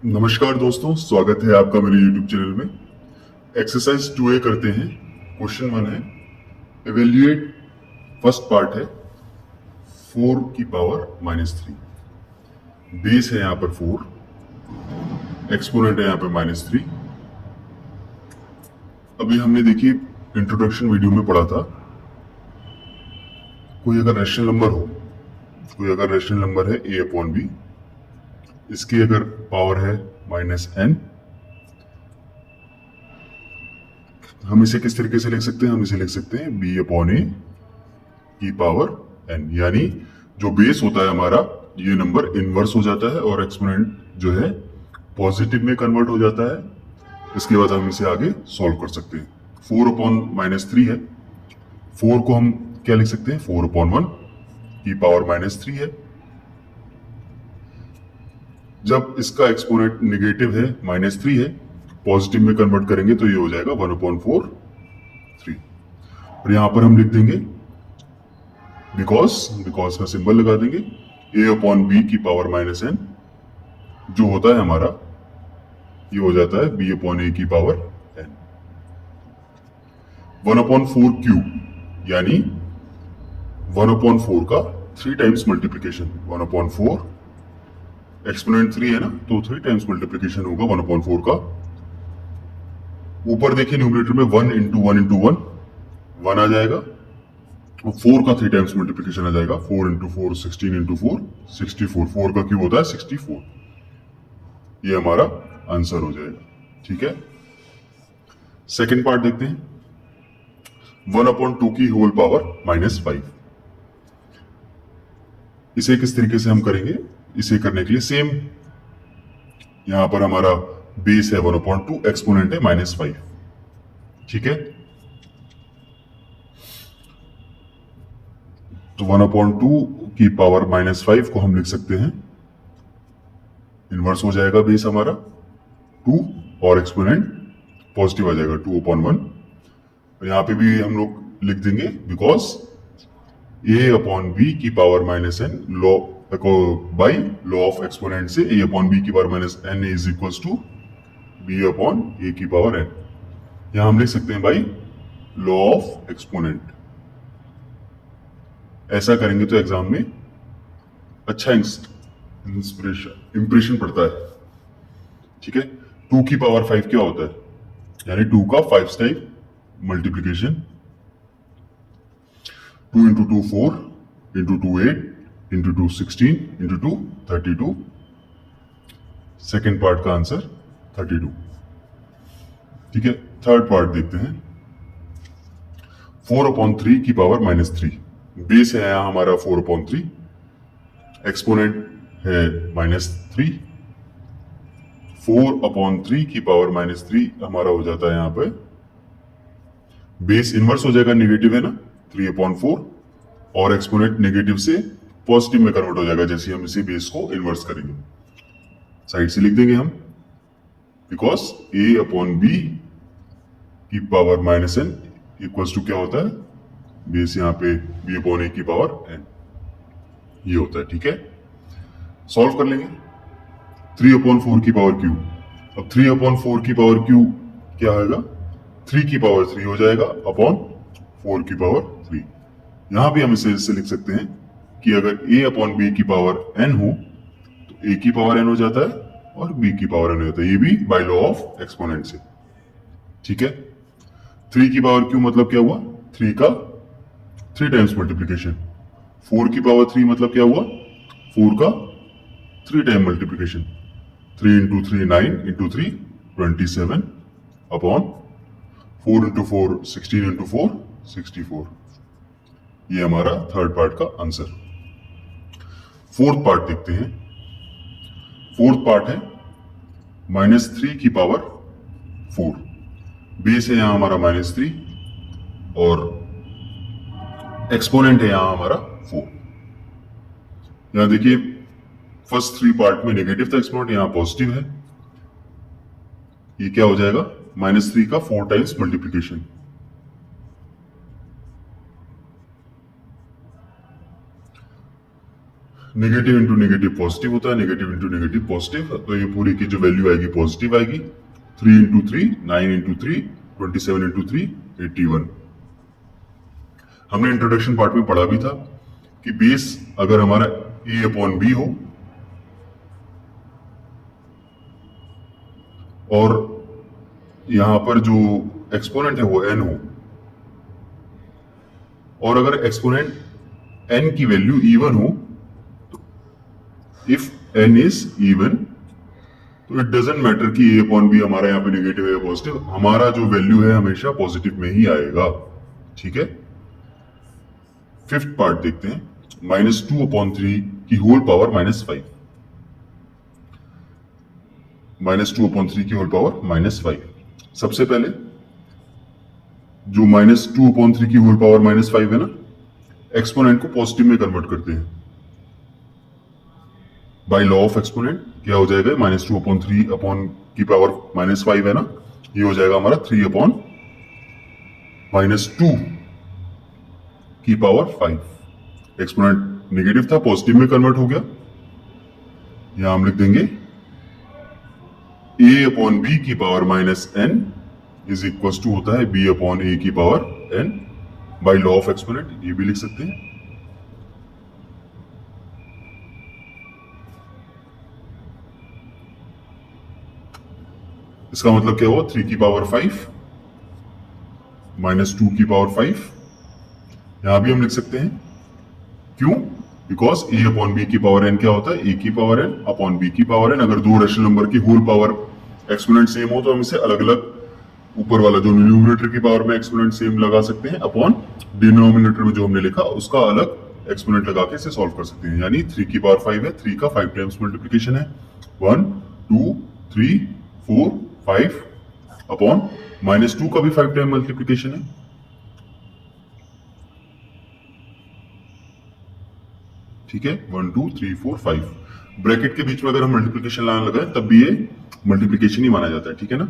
नमस्कार दोस्तों, स्वागत है आपका मेरे YouTube चैनल में। एक्सरसाइज 2A करते हैं। क्वेश्चन 1 है, एवेल्युएट। फर्स्ट पार्ट है 4 की पावर -3। बेस है यहाँ पर 4, एक्सपोनेंट है यहाँ पे -3। अभी हमने देखिए इंट्रोडक्शन वीडियो में पढ़ा था, कोई अगर रैशनल नंबर है a/b, इसकी अगर पावर है -n, हम इसे किस तरीके से लिख सकते हैं? हम इसे लिख सकते हैं b/a की पावर n, यानी जो बेस होता है हमारा, ये नंबर इनवर्स हो जाता है और एक्सपोनेंट जो है पॉजिटिव में कन्वर्ट हो जाता है। इसके बाद हम इसे आगे सॉल्व कर सकते हैं। 4/-3 है, 4 को हम क्या लिख सकते हैं? 4/1 की पावर -3 है। जब इसका एक्सपोनेंट नेगेटिव है, -3 है, पॉजिटिव में कन्वर्ट करेंगे तो ये हो जाएगा 1/4/3। और यहां पर हम लिख देंगे बिकॉज का सिंबल लगा देंगे। a/b की पावर -n जो होता है हमारा, ये हो जाता है b/a की पावर n। 1/4 यानी 1/4 का 3 टाइम्स मल्टीप्लीकेशन। 1/4 एक्सपोनेंट 3 है ना, तो 3 टाइम्स मल्टीप्लीकेशन होगा 1/4 का। ऊपर देखिए न्यूमरेटर में 1 इंटू 1 इंटू 1 1 आ जाएगा, और 4 का 3 टाइम्स मल्टीप्लीकेशन आ जाएगा। 4 इंटू 4 16 इंटू 4 64। 4 का क्यूब होता है 64। ये हमारा आंसर हो जाएगा। ठीक है, सेकेंड पार्ट देखते हैं। 1/2 की होल पावर -5। इसे किस तरीके से हम करेंगे? इसे करने के लिए सेम, यहां पर हमारा बेस है 1/2, एक्सपोनेंट है -5। ठीक है, तो 1/2 की पावर -5 को हम लिख सकते हैं, इनवर्स हो जाएगा बेस हमारा 2 और एक्सपोनेंट पॉजिटिव आ जाएगा 2/1। और यहां पे भी हम लोग लिख देंगे बिकॉज a/b की power -n law by law of exponent से a/b की power -n is equal to b/a की पावर n। यहां हम लिख सकते हैं बाई लॉ ऑफ एक्सपोनेंट। ऐसा करेंगे तो एग्जाम में अच्छा इंप्रेशन पड़ता है। ठीक है, 2 की पावर 5 क्या होता है? यानी 2 का 5 time multiplication. 2 into 2 4 into 2 8 into 2 16 into 2 32। Second part का आंसर 32। ठीक है, थर्ड पार्ट देखते हैं। 4/3 की पावर -3। बेस है यहां हमारा 4/3, एक्सपोनेंट है -3। 4/3 की पावर -3 हमारा हो जाता है, यहां पे बेस इनवर्स हो जाएगा, नेगेटिव है ना, 3/4, और एक्सपोनेंट नेगेटिव से पॉजिटिव में कन्वर्ट हो जाएगा जैसे हम इसे बेस को इनवर्स करेंगे। साइड से लिख देंगे हम, बिकॉज a/b की पावर -n इक्वल्स टू क्या होता है? बेस यहाँ पे b/a की पावर n, ये होता है। ठीक है, सॉल्व कर लेंगे। 3/4 की पावर क्यू। अब 3/4 की पावर क्यू क्या आएगा? 3 की पावर 3 हो जाएगा अपॉन 4 की पावर 3। यहां भी हम इसे लिख सकते हैं कि अगर a/b की पावर n हो तो a की पावर n हो जाता है और b की पावर n हो जाता है, ये भी बाय लॉ ऑफ एक्सपोनेंट से। ठीक है, 3 की पावर क्यू मतलब क्या हुआ? 3 का 3 टाइम्स मल्टीप्लीकेशन। 4 की पावर 3 मतलब क्या हुआ? 4 का 3 time multiplication. 3 into 3 9 into 3 27 upon 4 into 4 16 into 4 64। ये हमारा थर्ड पार्ट का आंसर। फोर्थ पार्ट देखते हैं। फोर्थ पार्ट है -3 की पावर 4। बेस है यहां हमारा -3 और एक्सपोनेंट है यहां हमारा 4। यहां देखिए फर्स्ट 3 पार्ट में नेगेटिव था एक्सपोनेंट, यहां पॉजिटिव है। ये क्या हो जाएगा? -3 का 4 times multiplication. Negative into negative positive होता है, नेगेटिव इंटू नेगेटिव पॉजिटिव, तो ये पूरी की जो वैल्यू आएगी पॉजिटिव आएगी। 3 इंटू 3 9 इंटू 3 27 इंटू 3 81। हमने इंट्रोडक्शन पार्ट में पढ़ा भी था कि बेस अगर हमारा a अपॉन बी हो और यहां पर जो एक्सपोनेंट है वो n हो, और अगर एक्सपोनेंट n की वैल्यू इवन हो, तो इफ n इज इवन तो इट डजेंट मैटर कि a अपॉन बी हमारा यहाँ पे नेगेटिव है या पॉजिटिव, हमारा जो वैल्यू है हमेशा पॉजिटिव में ही आएगा। ठीक है, फिफ्थ पार्ट देखते हैं, -2 अपॉन 3 की होल पावर -5। -2 अपॉन 3 की होल पावर -5। सबसे पहले जो -2 अपॉन 3 की होल पावर -5 है ना, एक्सपोनेंट को पॉजिटिव में कन्वर्ट करते हैं बाय लॉ ऑफ एक्सपोनेंट। क्या हो जाएगा, -2 अपॉन 3 अपॉन की पावर -5 है ना, ये हो जाएगा हमारा 3 अपॉन -2 की पावर 5। एक्सपोनेंट नेगेटिव था, पॉजिटिव में कन्वर्ट हो गया। यहां हम लिख देंगे a अपॉन बी की power -n is equal to होता है b अपॉन a की power n by law of exponent, ये भी लिख सकते हैं। इसका मतलब क्या हुआ, 3 की पावर 5 -2 की पावर 5। यहां भी हम लिख सकते हैं, क्यों, बिकॉज a अपॉन बी की पावर n क्या होता है, a की पावर n अपॉन b की पावर n। अगर दो रेशनल नंबर की होल पावर एक्सपोनेंट सेम हो तो हम इसे अलग अलग, ऊपर वाला जो न्यूमरेटर की पावर में एक्सपोनेंट सेम लगा सकते हैं, अपॉन डिनोमिनेटर में जो हमने लिखा उसका अलग एक्सपोनेंट लगा के इसे सॉल्व कर सकते हैं। यानी 3 की पावर 5 है, 3 का 5 टाइम्स मल्टीप्लीकेशन है, 1 2 3 4 5 अपॉन -2 का भी 5 टाइम मल्टीप्लीकेशन है। ठीक है, 1 2 3 4 5। ब्रैकेट के बीच में अगर हम मल्टीप्लीकेशन लाना लगाए तब भी ये मल्टीप्लीकेशन ही माना जाता है। ठीक है ना,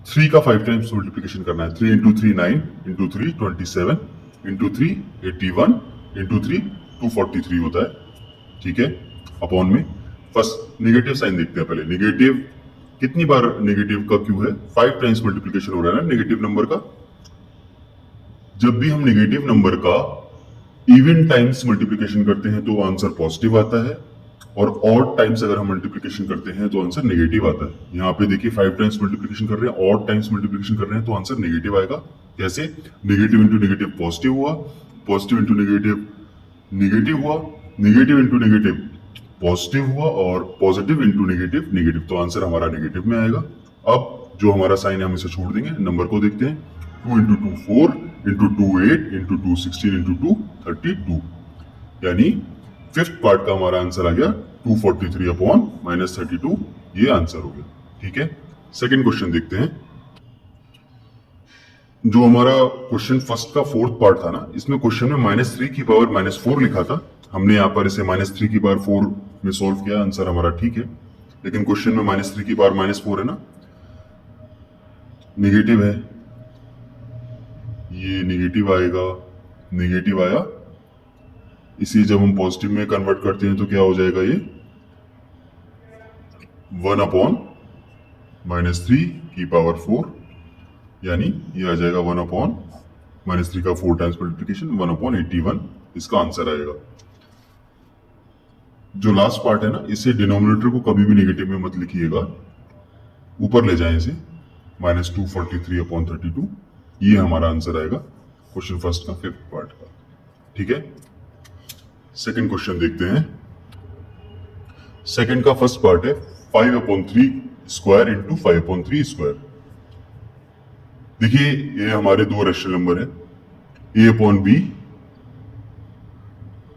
3 का 5 टाइम्स मल्टीप्लीकेशन करना है, 3 इंटू 3 9 इंटू 3 27 इंटू 3 81 इंटू 3 243 होता है। ठीक है, अपॉन में फर्स्ट नेगेटिव साइन देखते हैं पहले। नेगेटिव कितनी बार नेगेटिव का क्यों है, 5 टाइम्स मल्टीप्लीकेशन हो रहा है ना नेगेटिव नंबर का। जब भी हम नेगेटिव नंबर का इवन टाइम्स मल्टीप्लीकेशन करते हैं तो आंसर पॉजिटिव आता है, और ऑड टाइम्स अगर हम मल्टीप्लीकेशन करते हैं तो आंसर नेगेटिव आता है। यहाँ पे देखिए 5 टाइम्स मल्टीप्लीकेशन कर रहे हैं, ऑड टाइम्स मल्टीप्लीकेशन कर रहे हैं तो आंसर नेगेटिव आएगा। कैसे, नेगेटिव इंटू नेगेटिव पॉजिटिव हुआ, पॉजिटिव इंटू नेगेटिव नेगेटिव हुआ, नेगेटिव इंटू नेगेटिव पॉजिटिव हुआ, और पॉजिटिव इंटू नेगेटिव नेगेटिव, तो आंसर हमारा नेगेटिव में आएगा। अब जो हमारा साइन है हम इसे छोड़ देंगे, नंबर को देखते हैं। 2 इंटू 2 4 इंटू 2 8 इंटू 2 16 इंटू 2 32, यानी फिफ्थ पार्ट का हमारा आंसर आ गया 243 अपॉन -32, ये आंसर हो गया। ठीक है, सेकंड क्वेश्चन देखते हैं। जो हमारा क्वेश्चन फर्स्ट का फोर्थ पार्ट था ना, इसमें क्वेश्चन में -3 की पावर -4 लिखा था, हमने यहाँ पर इसे -3 की पावर 4 में सॉल्व किया, आंसर हमारा ठीक है। लेकिन क्वेश्चन में -3 की पावर -4 है ना, नेगेटिव है, ये नेगेटिव आएगा, नेगेटिव आया, इसी जब हम पॉजिटिव में कन्वर्ट करते हैं तो क्या हो जाएगा, ये 1 अपॉन -3 की पावर 4, यानी ये आ जाएगा 1 अपॉन -3 का 4 टाइम्स मल्टीप्लीकेशन 1 अपॉन 81, इसका आंसर आएगा। जो लास्ट पार्ट है ना, इसे डिनोमिनेटर को कभी भी नेगेटिव में मत लिखिएगा, ऊपर ले जाएं इसे, -243 अपॉन 32, ये हमारा आंसर आएगा क्वेश्चन फर्स्ट का फिफ्थ पार्ट का। ठीक है, सेकंड क्वेश्चन देखते हैं। सेकंड का फर्स्ट पार्ट है 5 upon 3 square into 5 upon 3 square. देखिए ये हमारे दो रेशनल नंबर है, a अपॉन बी,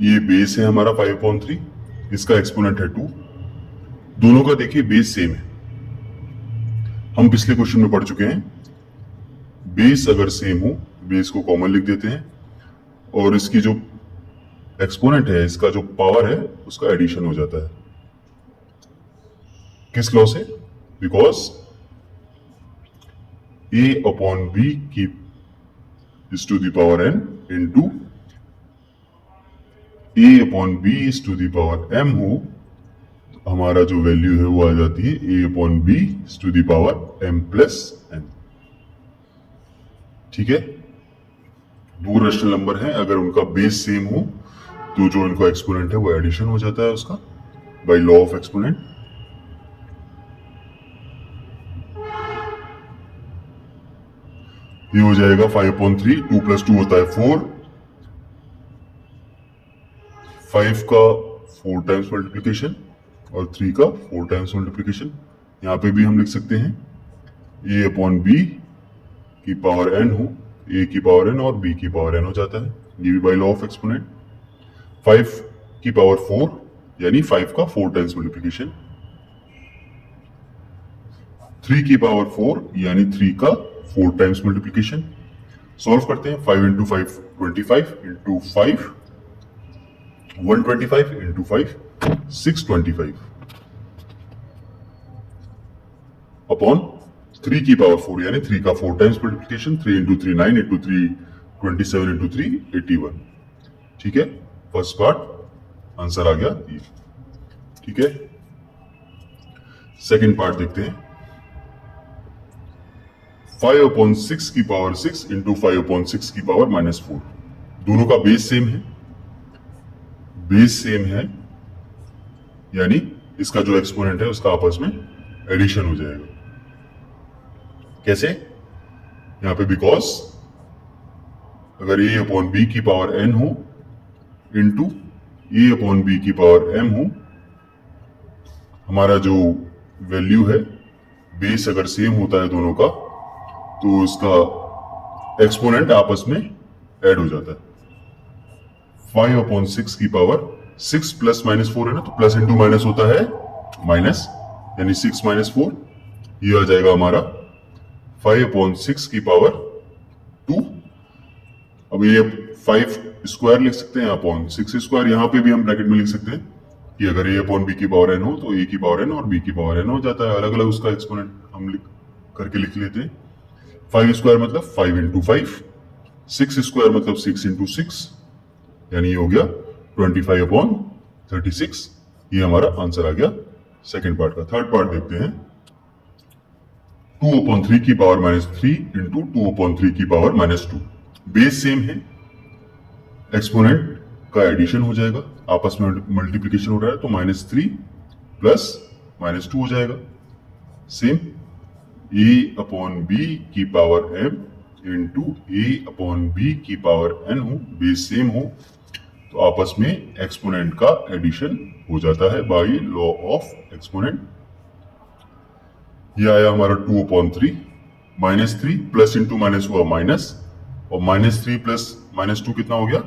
ये बेस है हमारा 5 अपॉन 3, इसका एक्सपोनेंट है 2, दोनों का देखिए बेस सेम है। हम पिछले क्वेश्चन में पढ़ चुके हैं, बेस अगर सेम हो बेस को कॉमन लिख देते हैं, और इसकी जो एक्सपोनेंट है, इसका जो पावर है उसका एडिशन हो जाता है। किस लॉ से, बिकॉज a अपॉन बी की is to the power n into a upon B is to the power m हो, तो हमारा जो वैल्यू है वो आ जाती है a upon B is to the power m plus n। ठीक है, दो रेशनल नंबर हैं, अगर उनका बेस सेम हो तो जो इनका एक्सपोनेंट है वो एडिशन हो जाता है उसका बाय लॉ ऑफ एक्सपोनेंट। ये हो जाएगा 5/3, 2 + 2 होता है 4, 5 का 4 टाइम्स मल्टीप्लीकेशन और 3 का 4 टाइम्स मल्टीप्लीकेशन। यहां पे भी हम लिख सकते हैं a अपॉन बी की पावर n हो, a की पावर n और b की पावर n हो जाता है, ये भी बाय लॉ ऑफ एक्सपोनेंट। 5 की पावर 4 यानी 5 का 4 टाइम्स मल्टीप्लीकेशन, 3 की पावर 4 यानी 3 का 4 टाइम्स मल्टीप्लीकेशन। सॉल्व करते हैं, 5 × 5 25 × 5 125 × 5 625 अपॉन 3 की पावर 4 यानी 3 का 4 टाइम्स मल्टीप्लीकेशन, 3 × 3 9 × 3 27 × 3 81। ठीक है, फर्स्ट पार्ट आंसर आ गया ये। ठीक है, सेकंड पार्ट देखते हैं। 5/6 की पावर 6 × 5/6 की पावर -4, दोनों का बेस सेम है, बेस सेम है यानी इसका जो एक्सपोनेंट है उसका आपस में एडिशन हो जाएगा। कैसे? यहां पे बिकॉज अगर a अपॉन बी की पावर n हो इंटू a अपॉन बी की पावर m हो, हमारा जो वैल्यू है बेस अगर सेम होता है दोनों का तो इसका एक्सपोनेंट आपस में ऐड हो जाता है। 5/6 की पावर 6 प्लस -4 है ना, तो प्लस इंटू माइनस होता है माइनस, यानी 6 - 4, ये आ जाएगा हमारा 5/6 की पावर 2। अब ये 5 स्क्वायर लिख सकते हैं अपॉन 6 स्क्वायर, यहां पे भी हम ब्रैकेट में लिख सकते हैं कि अगर a अपॉन बी की पावर n हो तो a की पावर n और b की पावर n हो जाता है, अलग अलग उसका एक्सपोनेंट हम करके लिख लेते हैं। 5 स्क्वायर मतलब 5 × 5, 6 स्क्वायर मतलब 6 × 6, यानी ये हो गया 25/36। ये हमारा आंसर आ गया सेकंड पार्ट का। थर्ड पार्ट देखते हैं। 2/3 की पावर -3 × 2/3 की पावर -2, बेस सेम है, एक्सपोनेंट का एडिशन हो जाएगा, आपस में मल्टीप्लीकेशन हो रहा है तो -3 प्लस -2 हो जाएगा। सेम a अपॉन बी की power m into a upon B की पावर n हो, बेस सेम हो तो आपस में एक्सपोनेंट का एडिशन हो जाता है बाय लॉ ऑफ एक्सपोनेंट। ये आया हमारा 2/3, -3 प्लस इंटू माइनस हुआ माइनस, और -3 प्लस -2 कितना हो गया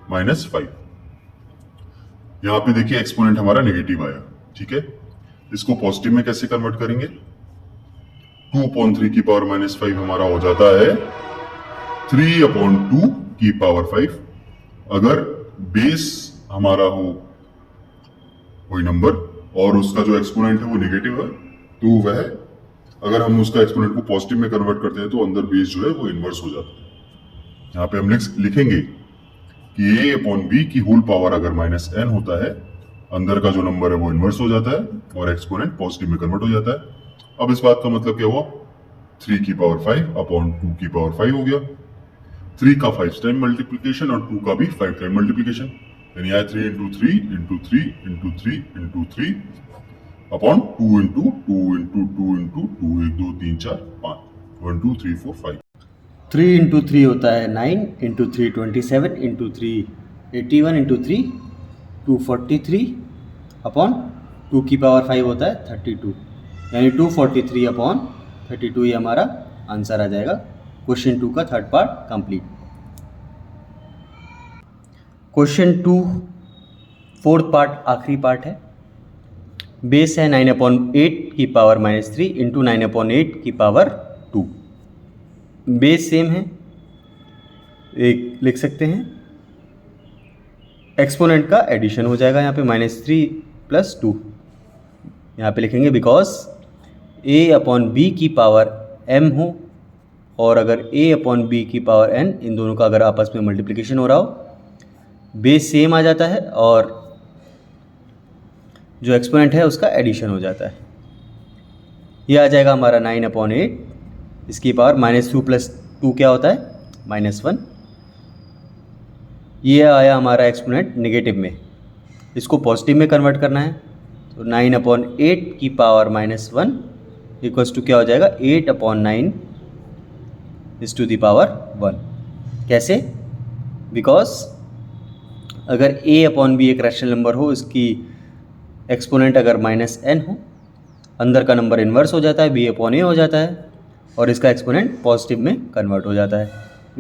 -5। यहां पे देखिए एक्सपोनेंट हमारा नेगेटिव आया। ठीक है, इसको पॉजिटिव में कैसे कन्वर्ट करेंगे? 2/3 की पावर -5 हमारा हो जाता है 3/2 की पावर 5। अगर बेस हमारा हो कोई नंबर और उसका जो एक्सपोनेंट है वो नेगेटिव है तो वह, अगर हम उसका एक्सपोनेंट को पॉजिटिव में कन्वर्ट करते हैं तो अंदर बेस जो है वो इनवर्स हो जाता है। यहां पे हम लिखेंगे कि a अपॉन बी की होल पावर अगर -n होता है, अंदर का जो नंबर है वो इनवर्स हो जाता है और एक्सपोनेंट पॉजिटिव में कन्वर्ट हो जाता है। अब इस बात का मतलब क्या हुआ? 3 की पावर 5 अपॉन 2 की पावर 5 हो गया। 3 का 5 टाइम मल्टीप्लीकेशन और 2 का भी 5 टाइम मल्टीप्लीकेशन, यानी आया 3 × 3 × 3 × 3 × 3 अपॉन 2 × 2 × 2 × 2, 1 2 3 4 5, 1 2 3 4 5। 3 × 3 होता है 9, × 3 27, × 3 81, × 3 243 अपॉन 2 की पावर 5 होता है 32, यानी 243/32 ये हमारा आंसर आ जाएगा। क्वेश्चन 2 का third part complete. Question 2 fourth part आखिरी पार्ट है। बेस है 9/8 की पावर -3 इंटू 9/8 की पावर 2, बेस सेम है, एक लिख सकते हैं, एक्सपोनेंट का एडिशन हो जाएगा यहाँ पे -3 + 2, यहाँ पे लिखेंगे बिकॉज a अपॉन बी की पावर m हो और अगर a अपॉन बी की पावर n, इन दोनों का अगर आपस में मल्टीप्लिकेशन हो रहा हो, बेस सेम आ जाता है और जो एक्सपोनेंट है उसका एडिशन हो जाता है। ये आ जाएगा हमारा 9 अपॉन 8, इसकी पावर -2 + 2 क्या होता है? -1। ये आया हमारा एक्सपोनेंट नेगेटिव में, इसको पॉजिटिव में कन्वर्ट करना है, तो 9 अपॉन 8 की पावर -1 इक्वल्स टू क्या हो जाएगा? 8 upon 9 is to the power 1। कैसे? बिकॉज अगर a अपॉन बी एक रैशनल नंबर हो, इसकी एक्सपोनेंट अगर -n हो, अंदर का नंबर इन्वर्स हो जाता है, b अपॉन a हो जाता है और इसका एक्सपोनेंट पॉजिटिव में कन्वर्ट हो जाता है।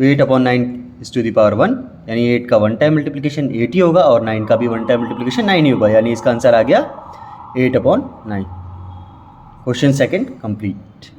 8 upon 9 is to the power 1, यानी 8 का वन टाइम मल्टीप्लिकेशन 8 ही होगा और 9 का भी वन टाइम मल्टीप्लिकेशन 9 ही होगा, यानी इसका आंसर आ गया 8 अपॉन 9। Question second complete.